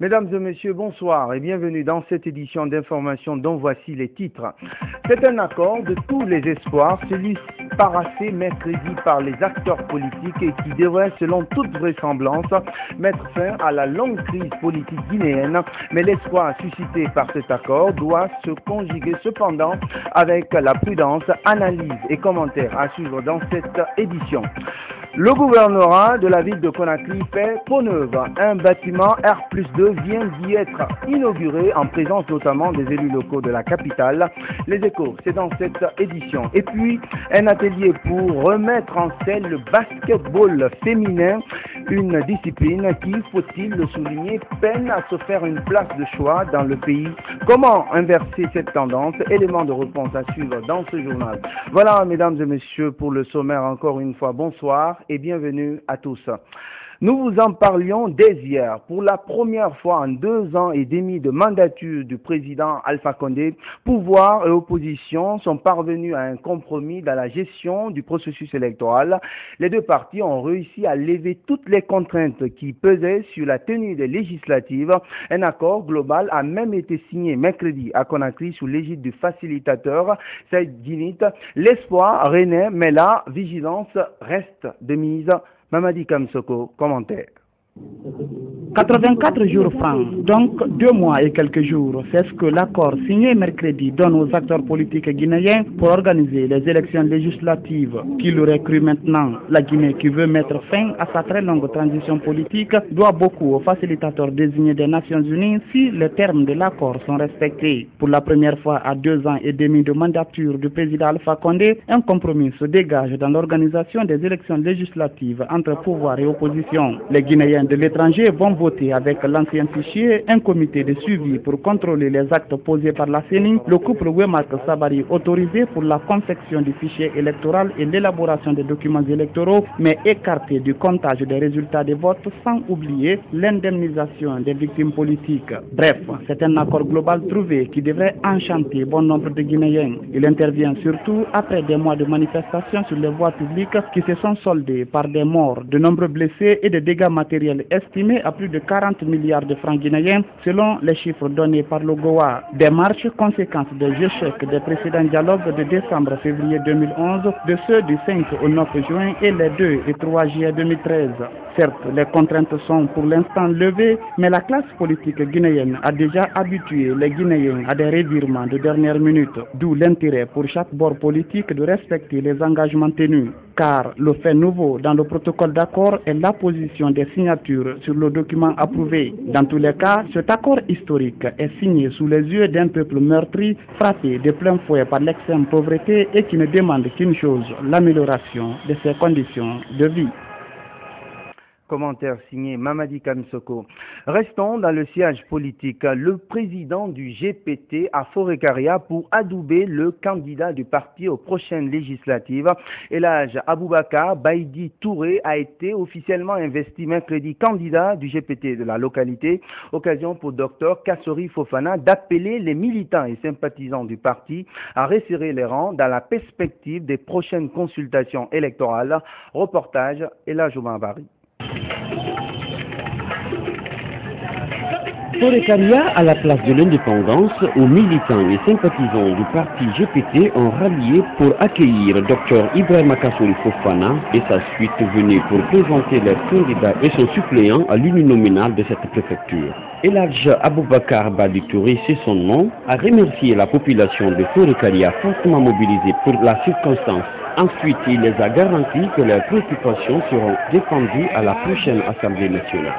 Mesdames et messieurs, bonsoir et bienvenue dans cette édition d'information dont voici les titres. C'est un accord de tous les espoirs, celui parassé mercredi par les acteurs politiques et qui devrait, selon toute vraisemblance, mettre fin à la longue crise politique guinéenne. Mais l'espoir suscité par cet accord doit se conjuguer cependant avec la prudence, analyse et commentaires à suivre dans cette édition. Le gouvernorat de la ville de Conakry fait peau neuve. Un bâtiment R+2 vient d'y être inauguré en présence notamment des élus locaux de la capitale. Les échos, c'est dans cette édition. Et puis, un atelier pour remettre en scène le basketball féminin, une discipline qui, faut-il le souligner, peine à se faire une place de choix dans le pays. Comment inverser cette tendance? Élément de réponse à suivre dans ce journal. Voilà, mesdames et messieurs, pour le sommaire, encore une fois, bonsoir et bienvenue à tous. Nous vous en parlions dès hier. Pour la première fois en 2 ans et demi de mandature du président Alpha Condé, pouvoir et opposition sont parvenus à un compromis dans la gestion du processus électoral. Les deux partis ont réussi à lever toutes les contraintes qui pesaient sur la tenue des législatives. Un accord global a même été signé mercredi à Conakry sous l'égide du facilitateur Saïd Djinit. L'espoir renaît, mais la vigilance reste de mise. Mamadi Kamsoko, commentaire. 84 jours francs, donc 2 mois et quelques jours, c'est ce que l'accord signé mercredi donne aux acteurs politiques guinéens pour organiser les élections législatives. Qui l'aurait cru maintenant? La Guinée, qui veut mettre fin à sa très longue transition politique, doit beaucoup aux facilitateurs désignés des Nations Unies si les termes de l'accord sont respectés. Pour la première fois à 2 ans et demi de mandature du président Alpha Condé, un compromis se dégage dans l'organisation des élections législatives entre pouvoir et opposition. Les Guinéens de l'étranger vont voter avec l'ancien fichier, un comité de suivi pour contrôler les actes posés par la CENI, le couple Wemark Sabari autorisé pour la confection du fichier électoral et l'élaboration des documents électoraux, mais écarté du comptage des résultats des votes, sans oublier l'indemnisation des victimes politiques. Bref, c'est un accord global trouvé qui devrait enchanter bon nombre de Guinéens. Il intervient surtout après des mois de manifestations sur les voies publiques qui se sont soldées par des morts, de nombreux blessés et des dégâts matériels estimé à plus de 40 milliards de francs guinéens selon les chiffres donnés par le GOA. Démarche conséquence des échecs des précédents dialogues de décembre-février 2011, de ceux du 5 au 9 juin et les 2 et 3 juillet 2013. Certes, les contraintes sont pour l'instant levées, mais la classe politique guinéenne a déjà habitué les Guinéens à des revirements de dernière minute, d'où l'intérêt pour chaque bord politique de respecter les engagements tenus. Car le fait nouveau dans le protocole d'accord est la position des signatures sur le document approuvé. Dans tous les cas, cet accord historique est signé sous les yeux d'un peuple meurtri, frappé de plein fouet par l'extrême pauvreté et qui ne demande qu'une chose, l'amélioration de ses conditions de vie. Commentaire signé Mamadi Kamsoko. Restons dans le siège politique. Le président du GPT a Forécaria pour adouber le candidat du parti aux prochaines législatives. Elhadj Aboubakar Baïdi Touré a été officiellement investi mercredi candidat du GPT de la localité. Occasion pour Dr Kassori Fofana d'appeler les militants et sympathisants du parti à resserrer les rangs dans la perspective des prochaines consultations électorales. Reportage Elhadj Oumabari. Forécaria, à la place de l'indépendance, aux militants et sympathisants du parti GPT ont rallié pour accueillir Dr Ibrahima Kassory Fofana et sa suite venue pour présenter leur candidat et son suppléant à l'uninominal de cette préfecture. Elhadj Aboubakar Baïdi Touré, c'est son nom, a remercié la population de Forécaria fortement mobilisée pour la circonstance. Ensuite, il les a garantis que leurs préoccupations seront défendues à la prochaine Assemblée nationale.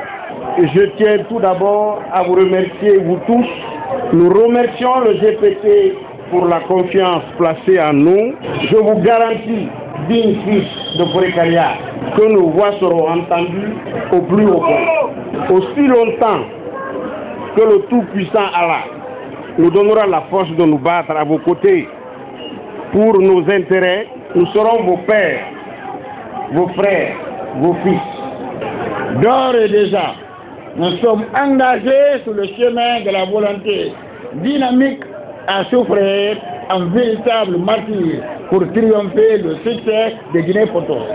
Je tiens tout d'abord à vous remercier, vous tous. Nous remercions le GPT pour la confiance placée en nous. Je vous garantis, dignes fils de Forécaria, que nos voix seront entendues au plus haut point. Aussi longtemps que le Tout-Puissant Allah nous donnera la force de nous battre à vos côtés pour nos intérêts, nous serons vos pères, vos frères, vos fils. D'ores et déjà, nous sommes engagés sur le chemin de la volonté dynamique à souffrir en véritable martyr pour triompher le succès de Guinée-Potos.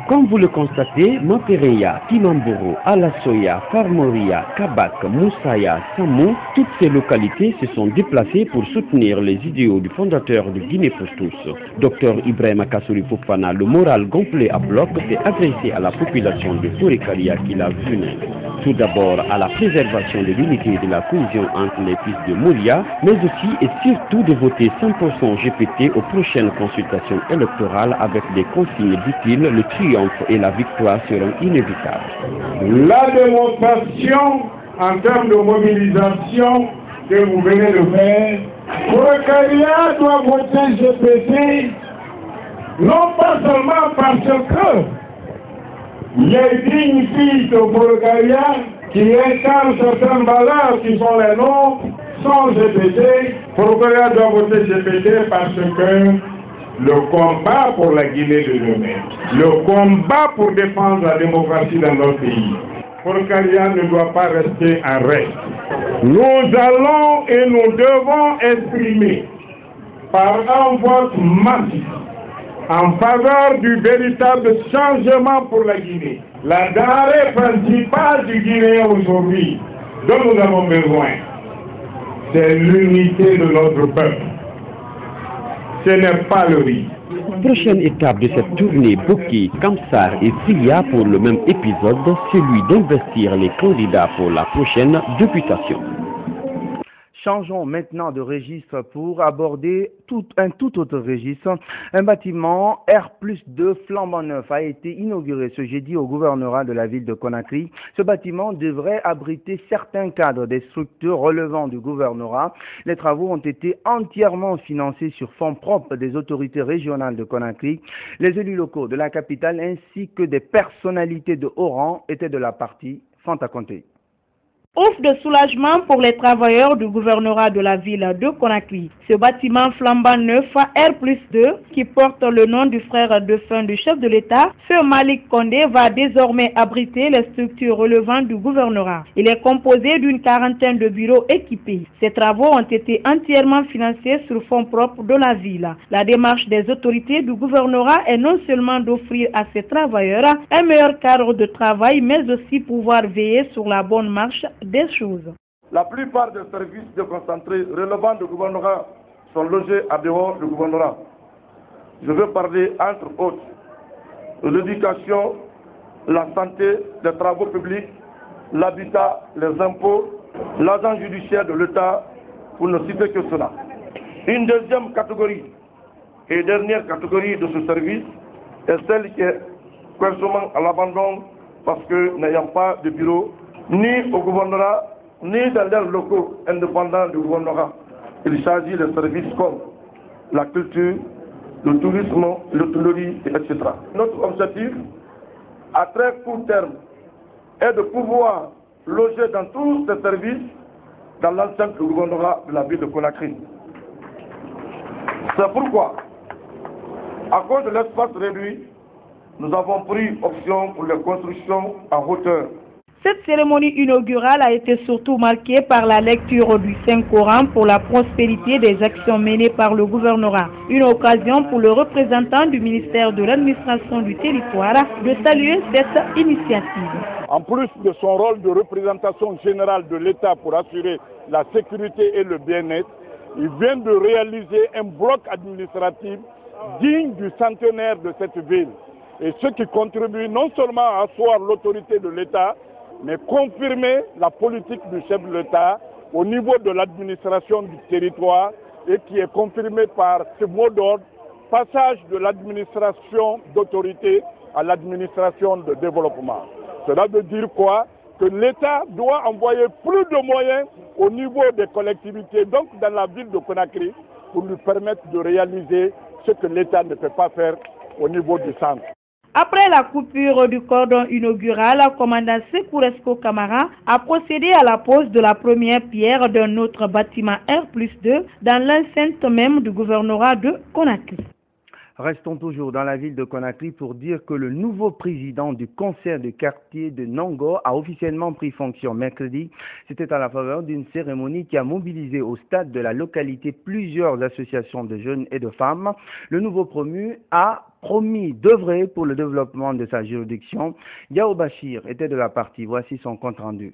Comme vous le constatez, Mapereya, Timamboro, Alasoya, Farmoria, Kabak, Moussaya, Samou, toutes ces localités se sont déplacées pour soutenir les idéaux du fondateur de Guinée pour tous. Dr Ibrahima Kassory Fofana, le moral gonflé à bloc, s'est adressé à la population de Forêt-Karia qui l'a vu naître. Tout d'abord à la préservation de l'unité et de la cohésion entre les fils de Mouria, mais aussi et surtout de voter 100% GPT aux prochaines consultations électorales avec des consignes utiles. Le triomphe et la victoire seront inévitables. La démonstration en termes de mobilisation que vous venez de faire, Forêt-Karia doit voter GPT, non pas seulement parce que les dignes fils de Forêt-Karia qui incarnent certaines valeurs qui sont les nôtres sont GPT. Forêt-Karia doit voter GPT parce que le combat pour la Guinée de demain, le combat pour défendre la démocratie dans notre pays, Forêt-Karia ne doit pas rester en reste. Nous allons et nous devons exprimer par un vote massif en faveur du véritable changement pour la Guinée. La denrée principale du Guinéen aujourd'hui, dont nous avons besoin, c'est l'unité de notre peuple. Ce n'est pas le riz. Prochaine étape de cette tournée, Boki, Kamsar et Silia pour le même épisode, celui d'investir les candidats pour la prochaine députation. Changeons maintenant de registre pour aborder un tout autre registre. Un bâtiment R+2 flambant neuf a été inauguré ce jeudi au gouvernorat de la ville de Conakry. Ce bâtiment devrait abriter certains cadres des structures relevant du gouvernorat. Les travaux ont été entièrement financés sur fonds propres des autorités régionales de Conakry. Les élus locaux de la capitale ainsi que des personnalités de haut rang étaient de la partie. Fanta Conté. Ouf de soulagement pour les travailleurs du gouvernorat de la ville de Conakry. Ce bâtiment flambant neuf R+2 qui porte le nom du frère défunt du chef de l'État, Feu Malik Condé, va désormais abriter les structures relevant du gouvernorat. Il est composé d'une quarantaine de bureaux équipés. Ces travaux ont été entièrement financés sur fonds propres de la ville. La démarche des autorités du gouvernorat est non seulement d'offrir à ces travailleurs un meilleur cadre de travail, mais aussi pouvoir veiller sur la bonne marche des choses. La plupart des services déconcentrés relevant du gouvernorat sont logés à dehors du gouvernorat. Je veux parler entre autres de l'éducation, la santé, les travaux publics, l'habitat, les impôts, l'agent judiciaire de l'État, pour ne citer que cela. Une deuxième catégorie et dernière catégorie de ce service est celle qui est constamment à l'abandon parce que n'ayant pas de bureau ni au gouvernorat, ni dans les locaux indépendants du gouvernorat. Il s'agit de services comme la culture, le tourisme, l'hôtellerie, etc. Notre objectif, à très court terme, est de pouvoir loger dans tous ces services dans l'enceinte du gouvernorat de la ville de Conakry. C'est pourquoi, à cause de l'espace réduit, nous avons pris option pour les constructions en hauteur. Cette cérémonie inaugurale a été surtout marquée par la lecture du Saint-Coran pour la prospérité des actions menées par le gouvernorat. Une occasion pour le représentant du ministère de l'administration du territoire de saluer cette initiative. En plus de son rôle de représentation générale de l'État pour assurer la sécurité et le bien-être, il vient de réaliser un bloc administratif digne du centenaire de cette ville. Et ce qui contribue non seulement à asseoir l'autorité de l'État, mais confirmer la politique du chef de l'État au niveau de l'administration du territoire et qui est confirmé par ce mot d'ordre, passage de l'administration d'autorité à l'administration de développement. Cela veut dire quoi? Que l'État doit envoyer plus de moyens au niveau des collectivités, donc dans la ville de Conakry, pour lui permettre de réaliser ce que l'État ne peut pas faire au niveau du centre. Après la coupure du cordon inaugural, le commandant Sekouresko Kamara a procédé à la pose de la première pierre d'un autre bâtiment R+2 dans l'enceinte même du gouvernorat de Conakry. Restons toujours dans la ville de Conakry pour dire que le nouveau président du conseil de quartier de Nongo a officiellement pris fonction mercredi. C'était à la faveur d'une cérémonie qui a mobilisé au stade de la localité plusieurs associations de jeunes et de femmes. Le nouveau promu a promis d'œuvrer pour le développement de sa juridiction. Yao Bachir était de la partie. Voici son compte rendu.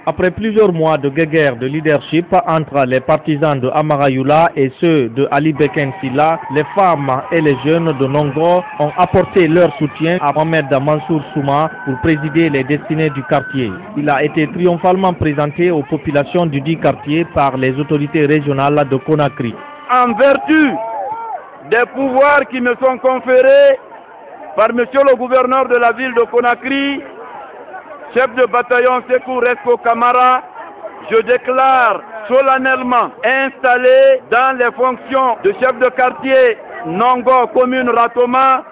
Après plusieurs mois de guerre de leadership entre les partisans de Amara Youla et ceux de Ali Beken Silla, les femmes et les jeunes de Nongo ont apporté leur soutien à Mohamed Mansour Souma pour présider les destinées du quartier. Il a été triomphalement présenté aux populations du dit quartier par les autorités régionales de Conakry. En vertu des pouvoirs qui me sont conférés par monsieur le gouverneur de la ville de Conakry, chef de bataillon Sekou Resko Kamara, je déclare solennellement installé dans les fonctions de chef de quartier Nongo, commune Ratoma,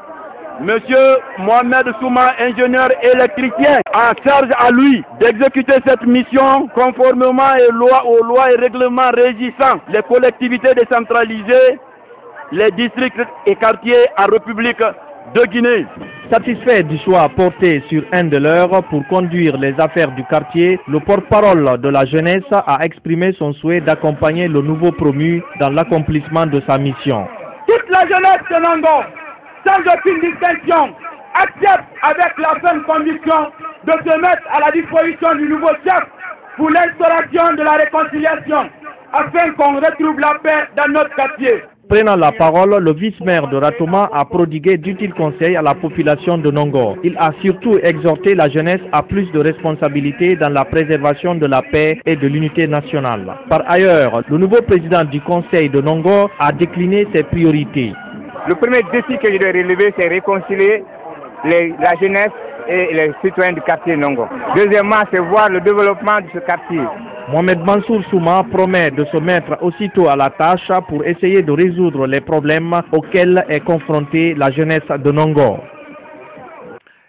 monsieur Mohamed Souma, ingénieur électricien, en charge à lui d'exécuter cette mission conformément aux lois et règlements régissant les collectivités décentralisées, les districts et quartiers en République de Guinée. Satisfait du choix porté sur un de leurs pour conduire les affaires du quartier, le porte-parole de la jeunesse a exprimé son souhait d'accompagner le nouveau promu dans l'accomplissement de sa mission. Toute la jeunesse de Nongo, sans aucune distinction, accepte avec la ferme conviction de se mettre à la disposition du nouveau chef pour l'instauration de la réconciliation afin qu'on retrouve la paix dans notre quartier. Prenant la parole, le vice-maire de Ratoma a prodigué d'utiles conseils à la population de Nongo. Il a surtout exhorté la jeunesse à plus de responsabilités dans la préservation de la paix et de l'unité nationale. Par ailleurs, le nouveau président du conseil de Nongo a décliné ses priorités. Le premier défi que je dois relever, c'est réconcilier la jeunesse et les citoyens du quartier Nongo. Deuxièmement, c'est voir le développement de ce quartier. Mohamed Mansour Souma promet de se mettre aussitôt à la tâche pour essayer de résoudre les problèmes auxquels est confrontée la jeunesse de Nongo.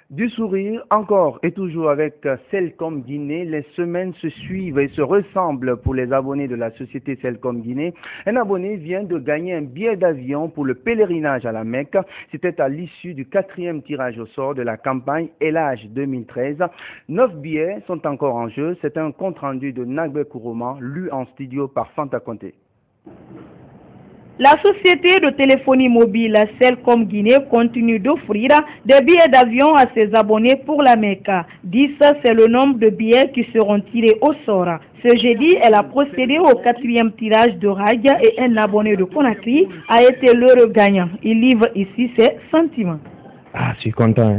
Du sourire, encore et toujours avec Celcom Guinée, les semaines se suivent et se ressemblent pour les abonnés de la société Celcom Guinée. Un abonné vient de gagner un billet d'avion pour le pèlerinage à la Mecque. C'était à l'issue du 4e tirage au sort de la campagne Elage 2013. 9 billets sont encore en jeu. C'est un compte rendu de Nagbe Kourouman, lu en studio par Fanta Conté. La société de téléphonie mobile Celcom Guinée continue d'offrir des billets d'avion à ses abonnés pour la Mecque. 10, c'est le nombre de billets qui seront tirés au sort. Ce jeudi, elle a procédé au 4e tirage de Raja et un abonné de Conakry a été l'heureux gagnant. Il livre ici ses sentiments. Je suis content,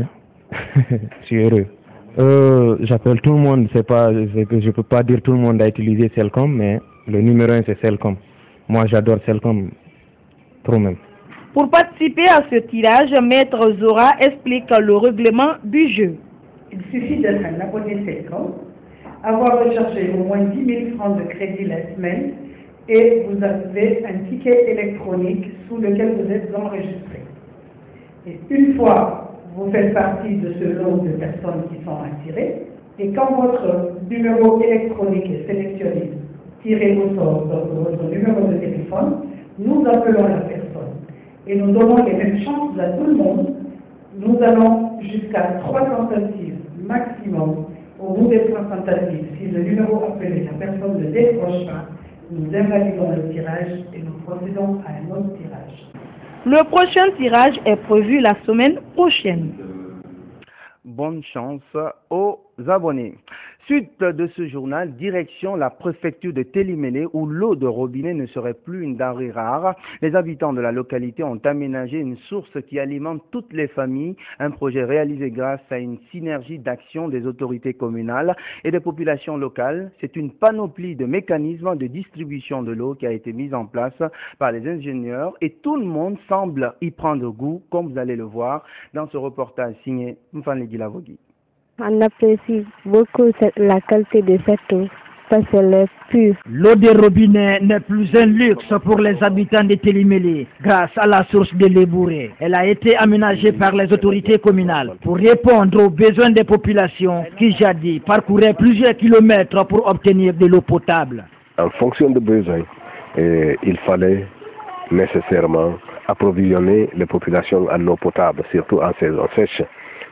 je suis heureux. J'appelle tout le monde, je ne peux pas dire tout le monde a utilisé Celcom, mais le numéro 1 c'est Celcom. Moi j'adore Celcom. Même. Pour participer à ce tirage, Maître Zora explique le règlement du jeu. Il suffit d'être un abonné Celcom, avoir rechargé au moins 10 000 francs de crédit la semaine et vous avez un ticket électronique sous lequel vous êtes enregistré. Et une fois, vous faites partie de ce lot de personnes qui sont attirées et quand votre numéro électronique est sélectionné, tiré au sort dans votre numéro de téléphone, nous appelons la personne et nous donnons les mêmes chances à tout le monde. Nous allons jusqu'à 3 tentatives maximum. Au bout des 3 tentatives, si le numéro appelé, la personne ne décroche pas, nous invalidons le tirage et nous procédons à un autre tirage. Le prochain tirage est prévu la semaine prochaine. Bonne chance aux abonnés. Suite de ce journal, direction la préfecture de Télimélé où l'eau de robinet ne serait plus une denrée rare. Les habitants de la localité ont aménagé une source qui alimente toutes les familles. Un projet réalisé grâce à une synergie d'action des autorités communales et des populations locales. C'est une panoplie de mécanismes de distribution de l'eau qui a été mise en place par les ingénieurs et tout le monde semble y prendre goût, comme vous allez le voir dans ce reportage signé Mfanle Gilavogui. On apprécie beaucoup la qualité de cette eau parce qu'elle est pure. L'eau des robinets n'est plus un luxe pour les habitants de Télimélé grâce à la source de l'Ebouré. Elle a été aménagée par les autorités communales pour répondre aux besoins des populations qui jadis parcouraient plusieurs kilomètres pour obtenir de l'eau potable. En fonction des besoins, il fallait nécessairement approvisionner les populations en eau potable, surtout en saison sèche,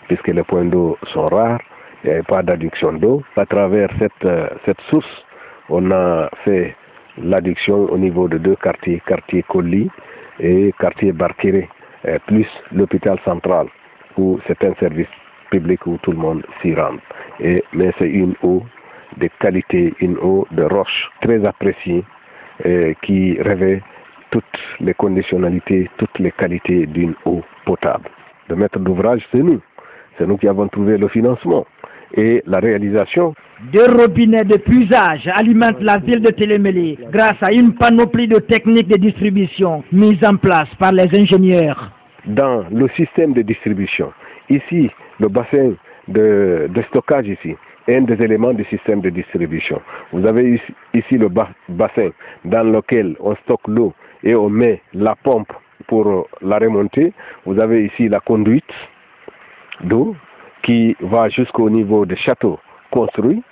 puisque les points d'eau sont rares, il n'y a pas d'adduction d'eau. À travers cette source, on a fait l'adduction au niveau de 2 quartiers, quartier Colli et quartier Barkiré, plus l'hôpital central, où c'est un service public où tout le monde s'y rend. Mais c'est une eau de qualité, une eau de roche très appréciée qui revêt toutes les conditionnalités, toutes les qualités d'une eau potable. Le maître d'ouvrage, c'est nous. C'est nous qui avons trouvé le financement et la réalisation. 2 robinets de puisage alimentent la ville de Télémélé grâce à une panoplie de techniques de distribution mises en place par les ingénieurs. Dans le système de distribution, ici, le bassin de stockage ici est un des éléments du système de distribution. Vous avez ici le bassin dans lequel on stocke l'eau et on met la pompe pour la remonter. Vous avez ici la conduite d'eau qui va jusqu'au niveau des châteaux construits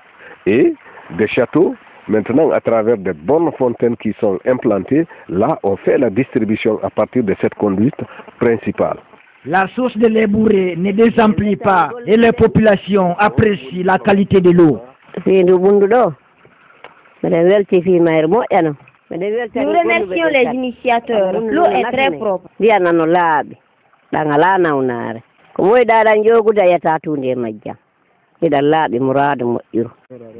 et des châteaux, maintenant à travers des bonnes fontaines qui sont implantées, là on fait la distribution à partir de cette conduite principale. La source de l'Ebouré ne désemplit pas et les populations apprécient la qualité de l'eau. Nous remercions les initiateurs. L'eau est très propre.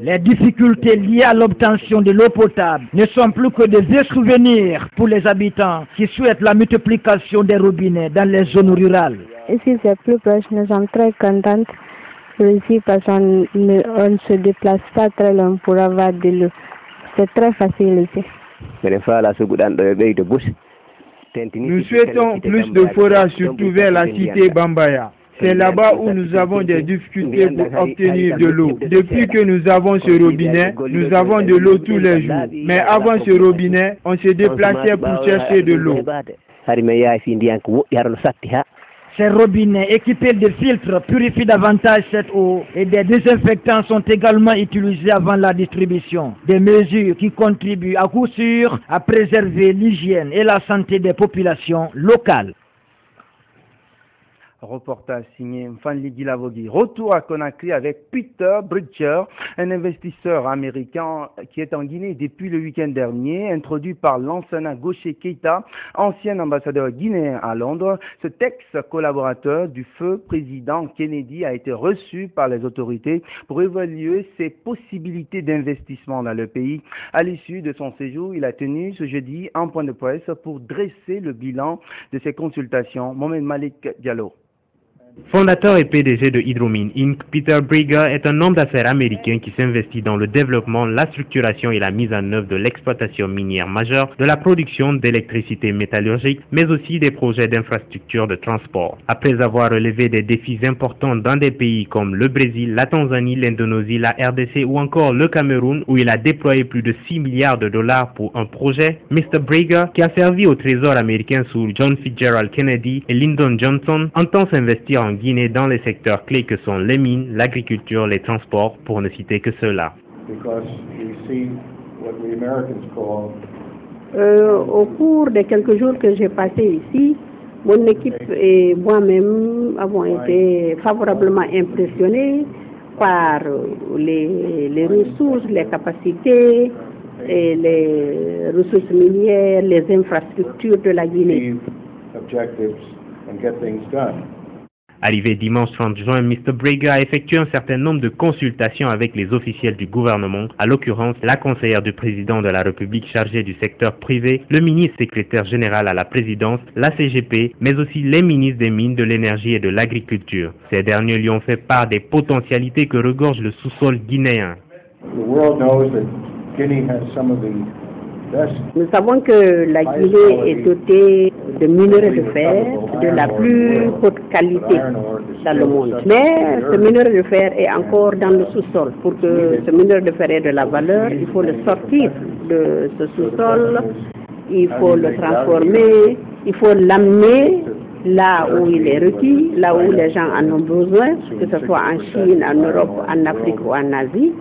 Les difficultés liées à l'obtention de l'eau potable ne sont plus que des vieux souvenirs pour les habitants qui souhaitent la multiplication des robinets dans les zones rurales. Ici c'est plus proche, nous sommes très contents ici parce qu'on ne se déplace pas très loin pour avoir de l'eau. C'est très facile ici. Nous souhaitons plus de forages, surtout vers la cité Bambaya. C'est là-bas où nous avons des difficultés pour obtenir de l'eau. Depuis que nous avons ce robinet, nous avons de l'eau tous les jours. Mais avant ce robinet, on se déplaçait pour chercher de l'eau. Ces robinets équipés de filtres purifient davantage cette eau et des désinfectants sont également utilisés avant la distribution. Des mesures qui contribuent à coup sûr à préserver l'hygiène et la santé des populations locales. Reportage signé Mfanli Gilavogui. Retour à Conakry avec Peter Bridger, un investisseur américain qui est en Guinée depuis le week-end dernier, introduit par Lansana Gaucher Keita, ancien ambassadeur guinéen à Londres. Ce ex-collaborateur du feu président Kennedy a été reçu par les autorités pour évaluer ses possibilités d'investissement dans le pays. À l'issue de son séjour, il a tenu ce jeudi un point de presse pour dresser le bilan de ses consultations. Mohamed Malik Diallo. Fondateur et PDG de Hydromine Inc., Peter Bridger est un homme d'affaires américain qui s'investit dans le développement, la structuration et la mise en œuvre de l'exploitation minière majeure, de la production d'électricité métallurgique, mais aussi des projets d'infrastructures de transport. Après avoir relevé des défis importants dans des pays comme le Brésil, la Tanzanie, l'Indonésie, la RDC ou encore le Cameroun, où il a déployé plus de 6 milliards de dollars pour un projet, Mr. Bridger, qui a servi au Trésor américain sous John Fitzgerald Kennedy et Lyndon Johnson, entend s'investir en Guinée dans les secteurs clés que sont les mines, l'agriculture, les transports, pour ne citer que ceux-là. Au cours des quelques jours que j'ai passés ici, mon équipe et moi-même avons été favorablement impressionnés par les ressources, les capacités et les ressources minières, les infrastructures de la Guinée. Arrivé dimanche 30 juin, Mr. Bridger a effectué un certain nombre de consultations avec les officiels du gouvernement, à l'occurrence la conseillère du président de la République chargée du secteur privé, le ministre secrétaire général à la présidence, la CGP, mais aussi les ministres des mines, de l'énergie et de l'agriculture. Ces derniers lui ont fait part des potentialités que regorge le sous-sol guinéen. Nous savons que la Guinée est dotée de minerais de fer de la plus haute qualité dans le monde. Mais ce minerai de fer est encore dans le sous-sol. Pour que ce minerai de fer ait de la valeur, il faut le sortir de ce sous-sol, il faut le transformer, il faut l'amener là où il est requis, là où les gens en ont besoin, que ce soit en Chine, en Europe, en Afrique ou en Asie.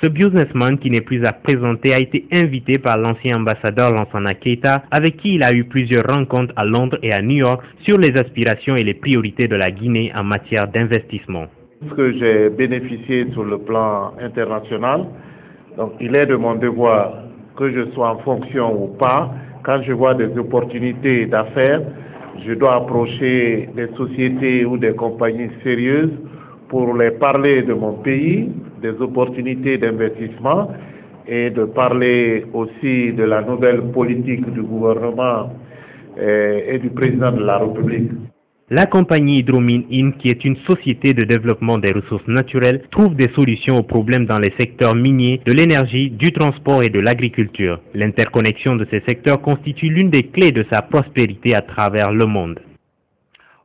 Ce businessman qui n'est plus à présenter a été invité par l'ancien ambassadeur Lansana Keita, avec qui il a eu plusieurs rencontres à Londres et à New York sur les aspirations et les priorités de la Guinée en matière d'investissement. Ce que j'ai bénéficié sur le plan international, donc il est de mon devoir, que je sois en fonction ou pas, quand je vois des opportunités d'affaires, je dois approcher des sociétés ou des compagnies sérieuses pour les parler de mon pays, des opportunités d'investissement et de parler aussi de la nouvelle politique du gouvernement et du président de la République. La compagnie Hydromine Inc., qui est une société de développement des ressources naturelles, trouve des solutions aux problèmes dans les secteurs miniers, de l'énergie, du transport et de l'agriculture. L'interconnexion de ces secteurs constitue l'une des clés de sa prospérité à travers le monde.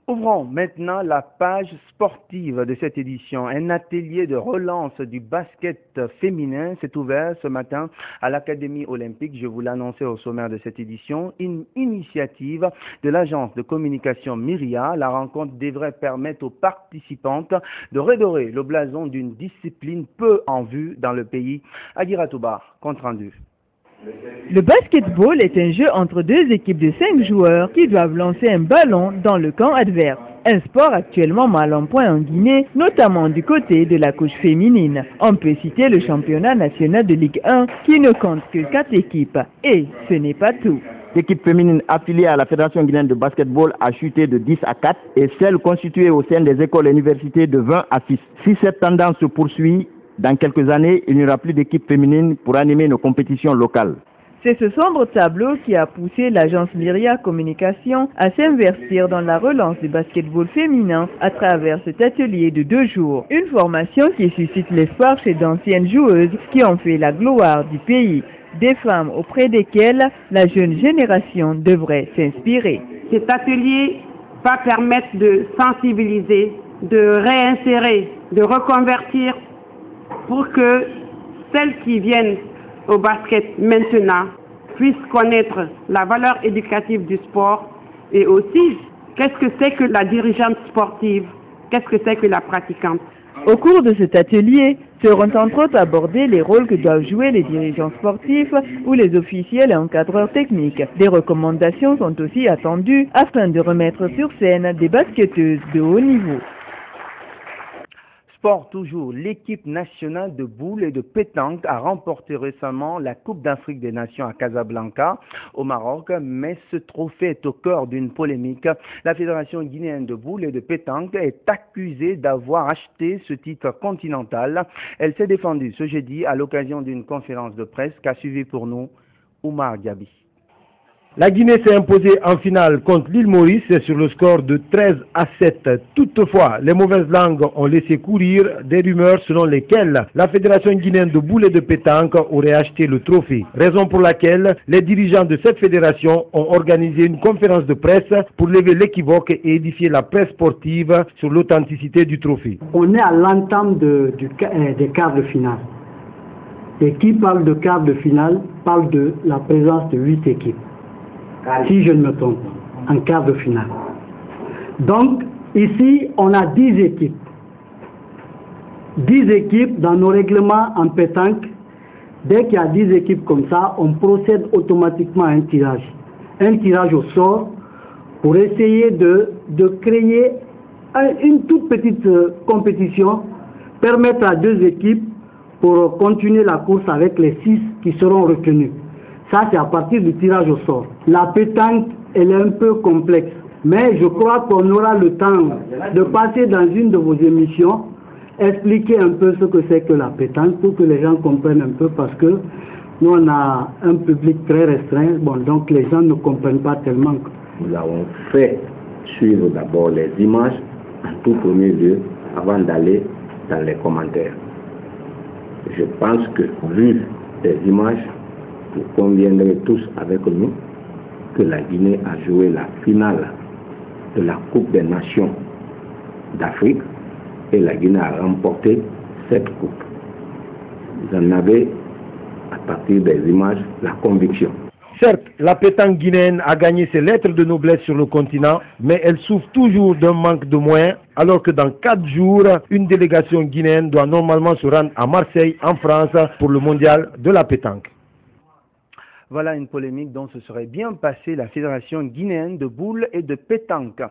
Ouvrons maintenant la page sportive de cette édition. Un atelier de relance du basket féminin s'est ouvert ce matin à l'Académie olympique. Je vous l'annonçais au sommaire de cette édition. Une initiative de l'agence de communication Myria. La rencontre devrait permettre aux participantes de redorer le blason d'une discipline peu en vue dans le pays. Aguira Toubar, compte rendu. Le basketball est un jeu entre deux équipes de 5 joueurs qui doivent lancer un ballon dans le camp adverse. Un sport actuellement mal en point en Guinée, notamment du côté de la couche féminine. On peut citer le championnat national de Ligue 1 qui ne compte que 4 équipes. Et ce n'est pas tout. L'équipe féminine affiliée à la Fédération guinéenne de basketball a chuté de 10 à 4 et celle constituée au sein des écoles et universités de 20 à 6. Si cette tendance se poursuit, dans quelques années, il n'y aura plus d'équipe féminine pour animer nos compétitions locales. C'est ce sombre tableau qui a poussé l'agence Myria Communication à s'investir dans la relance du basketball féminin à travers cet atelier de 2 jours. Une formation qui suscite l'espoir chez d'anciennes joueuses qui ont fait la gloire du pays. Des femmes auprès desquelles la jeune génération devrait s'inspirer. Cet atelier va permettre de sensibiliser, de réinsérer, de reconvertir pour que celles qui viennent au basket maintenant puissent connaître la valeur éducative du sport et aussi qu'est-ce que c'est que la dirigeante sportive, qu'est-ce que c'est que la pratiquante. Au cours de cet atelier, seront entre autres abordés les rôles que doivent jouer les dirigeants sportifs ou les officiels et encadreurs techniques. Des recommandations sont aussi attendues afin de remettre sur scène des basketteuses de haut niveau. Sport toujours, l'équipe nationale de boules et de pétanque a remporté récemment la Coupe d'Afrique des Nations à Casablanca, au Maroc, mais ce trophée est au cœur d'une polémique. La Fédération guinéenne de boules et de pétanque est accusée d'avoir acheté ce titre continental. Elle s'est défendue ce jeudi à l'occasion d'une conférence de presse qu'a suivi pour nous Oumar Diaby. La Guinée s'est imposée en finale contre l'île Maurice sur le score de 13 à 7. Toutefois, les mauvaises langues ont laissé courir des rumeurs selon lesquelles la Fédération guinéenne de boules et de pétanque aurait acheté le trophée. Raison pour laquelle les dirigeants de cette fédération ont organisé une conférence de presse pour lever l'équivoque et édifier la presse sportive sur l'authenticité du trophée. On est à l'entame des quarts de finale. Et qui parle de quart de finale parle de la présence de 8 équipes. Si je ne me trompe, en quart de finale. Donc, ici, on a 10 équipes. 10 équipes dans nos règlements en pétanque. Dès qu'il y a 10 équipes comme ça, on procède automatiquement à un tirage. Un tirage au sort pour essayer de créer une toute petite compétition, permettre à 2 équipes pour continuer la course avec les 6 qui seront retenus. Ça, c'est à partir du tirage au sort. La pétanque, elle est un peu complexe. Mais je crois qu'on aura le temps de passer dans une de vos émissions, expliquer un peu ce que c'est que la pétanque pour que les gens comprennent un peu parce que nous, on a un public très restreint. Bon, donc les gens ne comprennent pas tellement. Nous avons fait suivre d'abord les images en tout premier lieu avant d'aller dans les commentaires. Je pense que, vu les images, vous conviendrez tous avec nous que la Guinée a joué la finale de la Coupe des Nations d'Afrique et la Guinée a remporté cette coupe. Vous en avez, à partir des images, la conviction. Certes, la pétanque guinéenne a gagné ses lettres de noblesse sur le continent, mais elle souffre toujours d'un manque de moyens, alors que dans 4 jours, une délégation guinéenne doit normalement se rendre à Marseille, en France, pour le mondial de la pétanque. Voilà une polémique dont se serait bien passée la Fédération guinéenne de boules et de pétanque.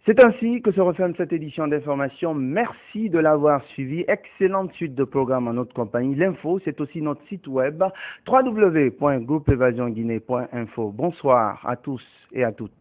C'est ainsi que se referme cette édition d'information. Merci de l'avoir suivi. Excellente suite de programme en notre compagnie. L'info, c'est aussi notre site web www.groupeevasionguinée.info. Bonsoir à tous et à toutes.